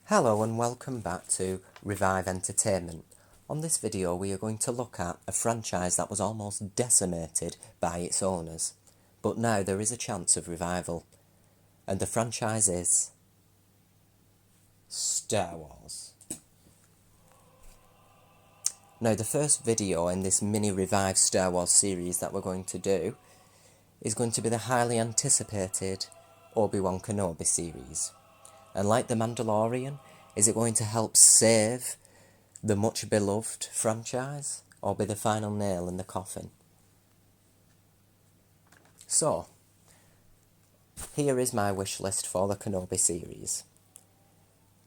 Hello and welcome back to Revive Entertainment. On this video we are going to look at a franchise that was almost decimated by its owners, but now there is a chance of revival, and the franchise is Star Wars. Now the first video in this mini Revive Star Wars series that we're going to do is going to be the highly anticipated Obi-Wan Kenobi series. And like The Mandalorian, is it going to help save the much beloved franchise, or be the final nail in the coffin? So, here is my wish list for the Kenobi series.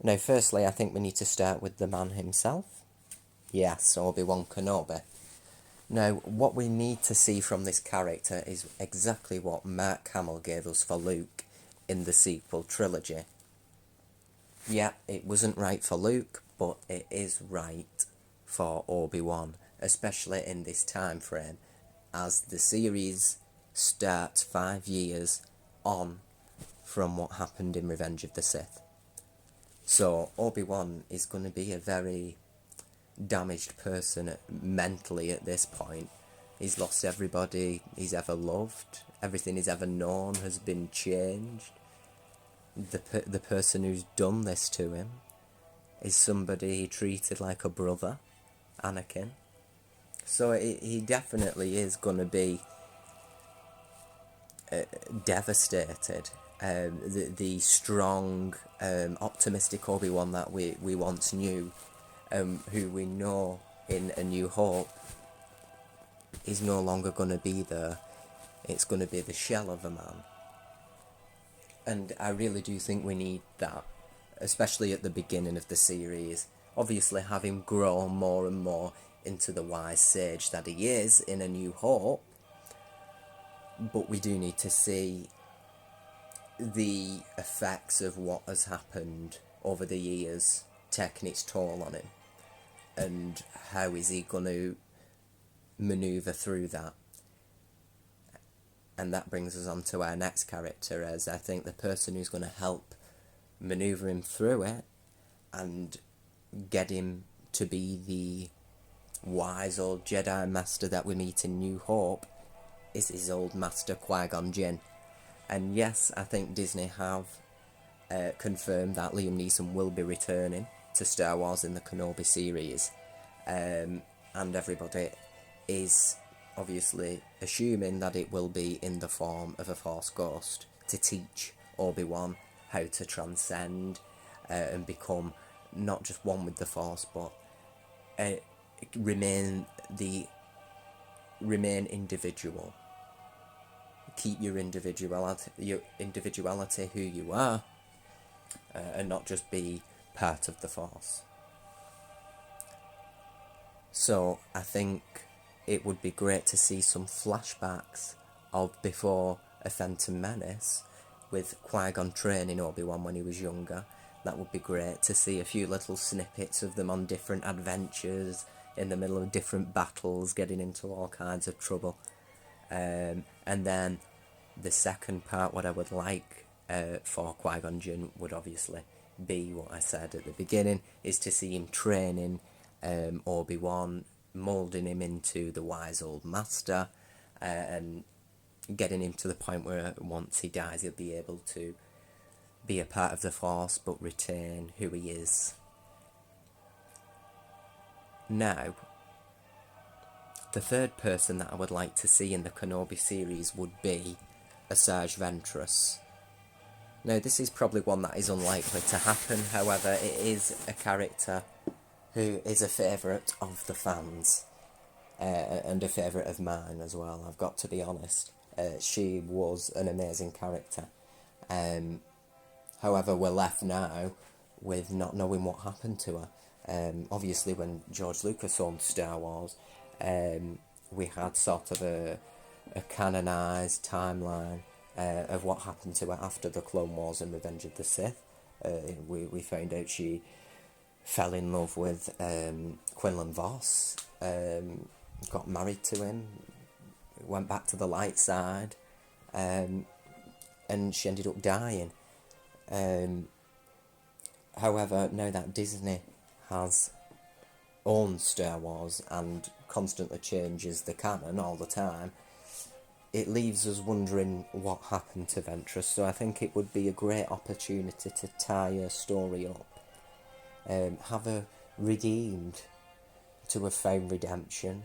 Now firstly, I think we need to start with the man himself. Yes, Obi-Wan Kenobi. Now, what we need to see from this character is exactly what Mark Hamill gave us for Luke in the sequel trilogy. Yeah, it wasn't right for Luke, but it is right for Obi-Wan, especially in this time frame, as the series starts 5 years on from what happened in Revenge of the Sith. So Obi-Wan is going to be a very damaged person mentally at this point. He's lost everybody he's ever loved. Everything he's ever known has been changed. The person who's done this to him is somebody he treated like a brother, Anakin. So he definitely is going to be devastated. The strong, optimistic Obi-Wan that we once knew, who we know in A New Hope, is no longer going to be there. It's going to be the shell of a man. And I really do think we need that, especially at the beginning of the series. Obviously, have him grow more and more into the wise sage that he is in A New Hope, but we do need to see the effects of what has happened over the years taking its toll on him, and how is he going to manoeuvre through that. And that brings us on to our next character, as I think the person who's going to help manoeuvre him through it and get him to be the wise old Jedi Master that we meet in New Hope is his old master, Qui-Gon Jinn. And yes, I think Disney have confirmed that Liam Neeson will be returning to Star Wars in the Kenobi series, and everybody is obviously assuming that it will be in the form of a Force ghost to teach Obi-Wan how to transcend and become not just one with the Force, but remain individual. Keep your individuality, who you are, and not just be part of the Force. So I think it would be great to see some flashbacks of before A Phantom Menace, with Qui-Gon training Obi-Wan when he was younger. That would be great to see a few little snippets of them on different adventures, in the middle of different battles, getting into all kinds of trouble. And then the second part, what I would like for Qui-Gon Jinn would obviously be what I said at the beginning, is to see him training Obi-Wan, moulding him into the wise old master, and getting him to the point where once he dies he'll be able to be a part of the Force but retain who he is. Now, the third person that I would like to see in the Kenobi series would be Asajj Ventress. Now, this is probably one that is unlikely to happen, however, it is a character who is a favourite of the fans, and a favourite of mine as well, I've got to be honest. She was an amazing character. However, we're left now with not knowing what happened to her. Obviously, when George Lucas owned Star Wars, we had sort of a canonised timeline of what happened to her after the Clone Wars and Revenge of the Sith. We found out she fell in love with Quinlan Vos, got married to him, went back to the light side, and she ended up dying. However, now that Disney has owned Star Wars and constantly changes the canon all the time, it leaves us wondering what happened to Ventress. So I think it would be a great opportunity to tie her story up, have her redeemed, to have found redemption,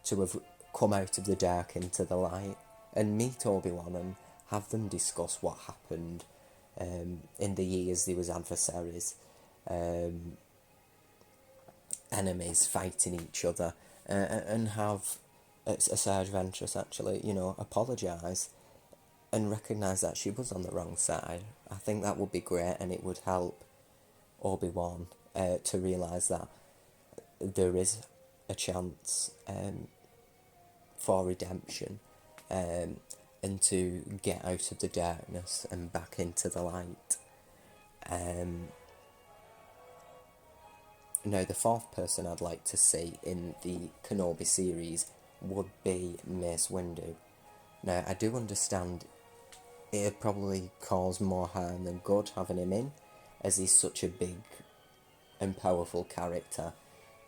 to have come out of the dark into the light, and meet Obi-Wan and have them discuss what happened in the years they was adversaries, enemies fighting each other, and have Asajj Ventress actually, apologise and recognise that she was on the wrong side. I think that would be great, and it would help Obi-Wan to realise that there is a chance for redemption, and to get out of the darkness and back into the light. Now, the fourth person I'd like to see in the Kenobi series would be Mace Windu. Now, I do understand it'd probably cause more harm than good having him in, as he's such a big and powerful character.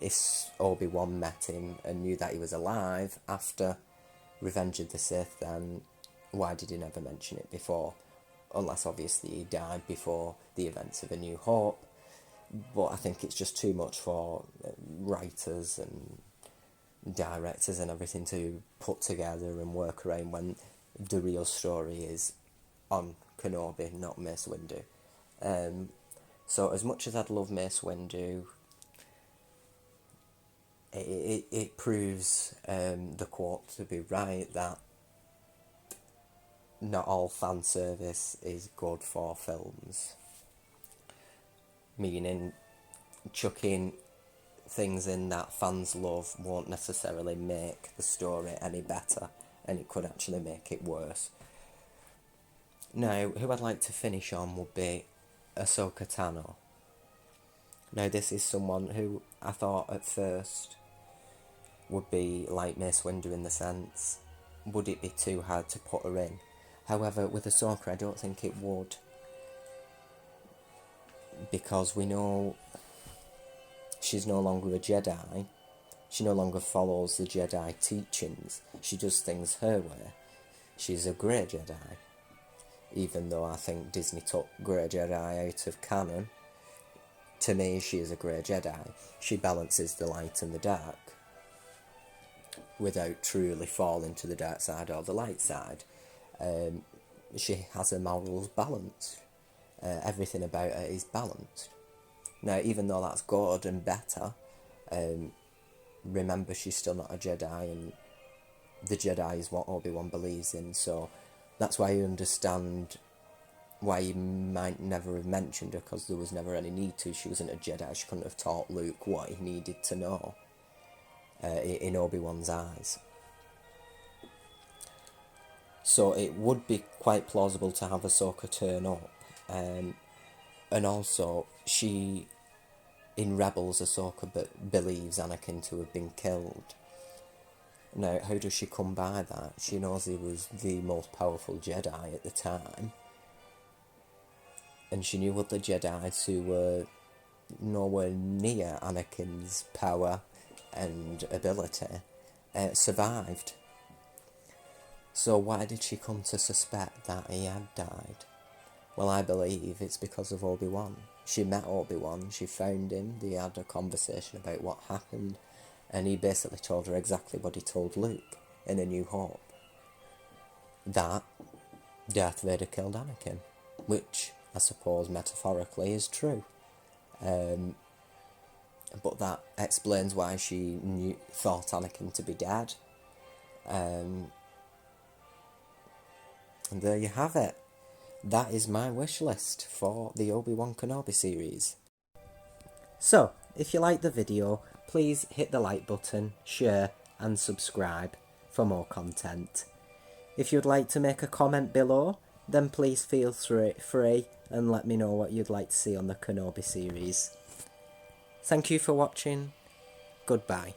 If Obi-Wan met him and knew that he was alive after Revenge of the Sith, then why did he never mention it before? Unless obviously he died before the events of A New Hope. But I think it's just too much for writers and directors and everything to put together and work around when the real story is on Kenobi, not Mace Windu. So as much as I'd love Mace Windu, it proves the quote to be right, that not all fan service is good for films. Meaning, chucking things in that fans love won't necessarily make the story any better, and it could actually make it worse. Now, who I'd like to finish on would be Ahsoka Tano. Now, this is someone who I thought at first would be like Mace Windu in the sense, would it be too hard to put her in? However, with Ahsoka, I don't think it would, because we know she's no longer a Jedi. She no longer follows the Jedi teachings. She does things her way. She's a Grey Jedi. Even though I think Disney took Grey Jedi out of canon, to me she is a Grey Jedi. She balances the light and the dark without truly falling to the dark side or the light side. She has her morals balanced. Everything about her is balanced. Now, even though that's good and better, remember she's still not a Jedi, and the Jedi is what Obi-Wan believes in, so that's why you understand why you might never have mentioned her, because there was never any need to. She wasn't a Jedi, she couldn't have taught Luke what he needed to know in Obi-Wan's eyes. So it would be quite plausible to have Ahsoka turn up. And also, in Rebels, Ahsoka believes Anakin to have been killed. Now, how does she come by that? She knows he was the most powerful Jedi at the time. And she knew other Jedis who were nowhere near Anakin's power and ability survived. So why did she come to suspect that he had died? Well, I believe it's because of Obi-Wan. She met Obi-Wan, she found him, they had a conversation about what happened, and he basically told her exactly what he told Luke in A New Hope. That Darth Vader killed Anakin, which I suppose metaphorically is true. But that explains why she thought Anakin to be dead. And there you have it. That is my wish list for the Obi-Wan Kenobi series. So, if you like the video, please hit the like button, share and subscribe for more content. If you'd like to make a comment below, then please feel free and let me know what you'd like to see on the Kenobi series. Thank you for watching. Goodbye.